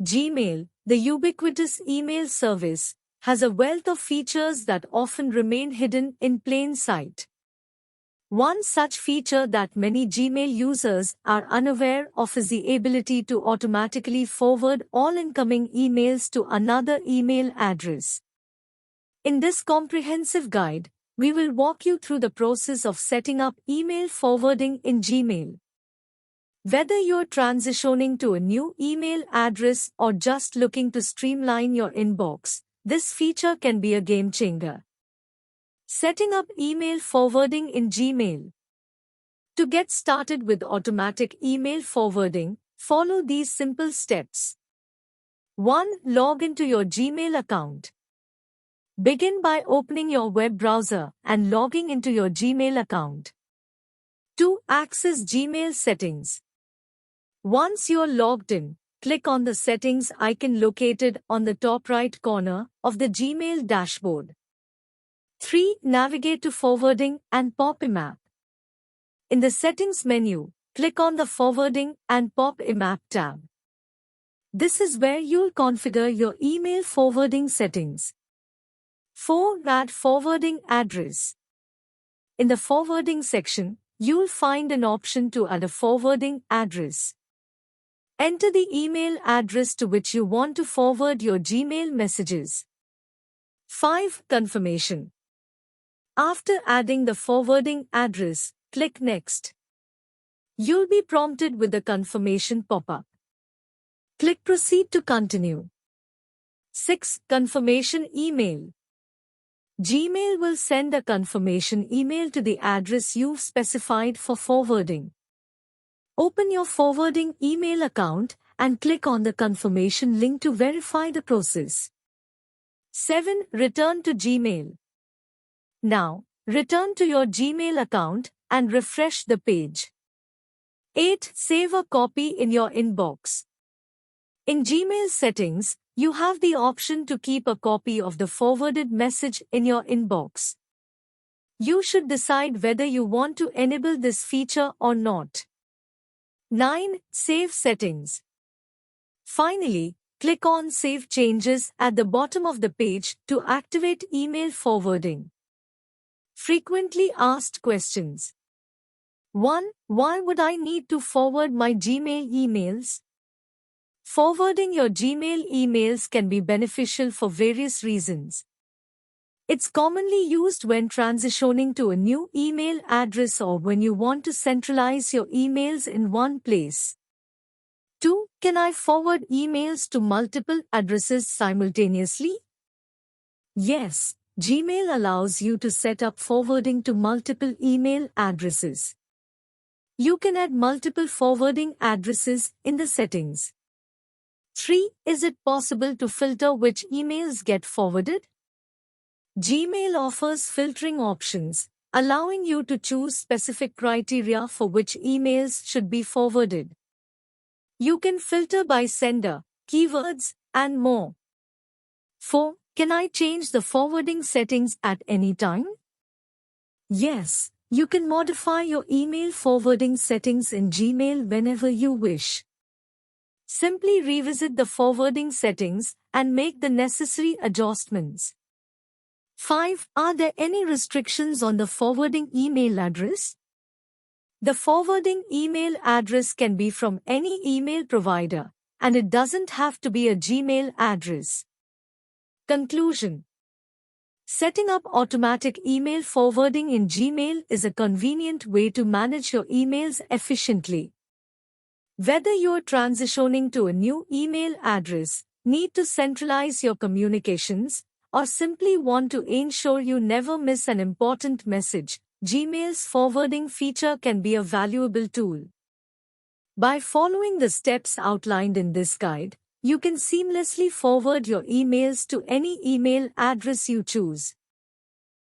Gmail, the ubiquitous email service, has a wealth of features that often remain hidden in plain sight. One such feature that many Gmail users are unaware of is the ability to automatically forward all incoming emails to another email address. In this comprehensive guide, we will walk you through the process of setting up email forwarding in Gmail. Whether you're transitioning to a new email address or just looking to streamline your inbox, this feature can be a game changer. Setting up email forwarding in Gmail. To get started with automatic email forwarding, follow these simple steps. 1. Log into your Gmail account. Begin by opening your web browser and logging into your Gmail account. 2. Access Gmail settings. Once you're logged in, click on the settings icon located on the top right corner of the Gmail dashboard. 3. Navigate to Forwarding and POP-IMAP. In the Settings menu, click on the Forwarding and POP-IMAP tab. This is where you'll configure your email forwarding settings. 4. Add forwarding address. In the forwarding section, you'll find an option to add a forwarding address. Enter the email address to which you want to forward your Gmail messages. 5. Confirmation. After adding the forwarding address, click Next. You'll be prompted with a confirmation pop-up. Click Proceed to continue. 6. Confirmation email. Gmail will send a confirmation email to the address you've specified for forwarding. Open your forwarding email account and click on the confirmation link to verify the process. 7. Return to Gmail. Now, return to your Gmail account and refresh the page. 8. Save a copy in your inbox. In Gmail settings, you have the option to keep a copy of the forwarded message in your inbox. You should decide whether you want to enable this feature or not. 9. Save settings. Finally, click on Save Changes at the bottom of the page to activate email forwarding. Frequently asked questions. 1. Why would I need to forward my Gmail emails? Forwarding your Gmail emails can be beneficial for various reasons. It's commonly used when transitioning to a new email address or when you want to centralize your emails in one place. 2. Can I forward emails to multiple addresses simultaneously? Yes, Gmail allows you to set up forwarding to multiple email addresses. You can add multiple forwarding addresses in the settings. 3. Is it possible to filter which emails get forwarded? Gmail offers filtering options, allowing you to choose specific criteria for which emails should be forwarded. You can filter by sender, keywords, and more. 4. Can I change the forwarding settings at any time? Yes, you can modify your email forwarding settings in Gmail whenever you wish. Simply revisit the forwarding settings and make the necessary adjustments. 5. Are there any restrictions on the forwarding email address? The forwarding email address can be from any email provider, and it doesn't have to be a Gmail address. Conclusion. Setting up automatic email forwarding in Gmail is a convenient way to manage your emails efficiently. Whether you're transitioning to a new email address, need to centralize your communications, or simply want to ensure you never miss an important message, Gmail's forwarding feature can be a valuable tool. By following the steps outlined in this guide, you can seamlessly forward your emails to any email address you choose.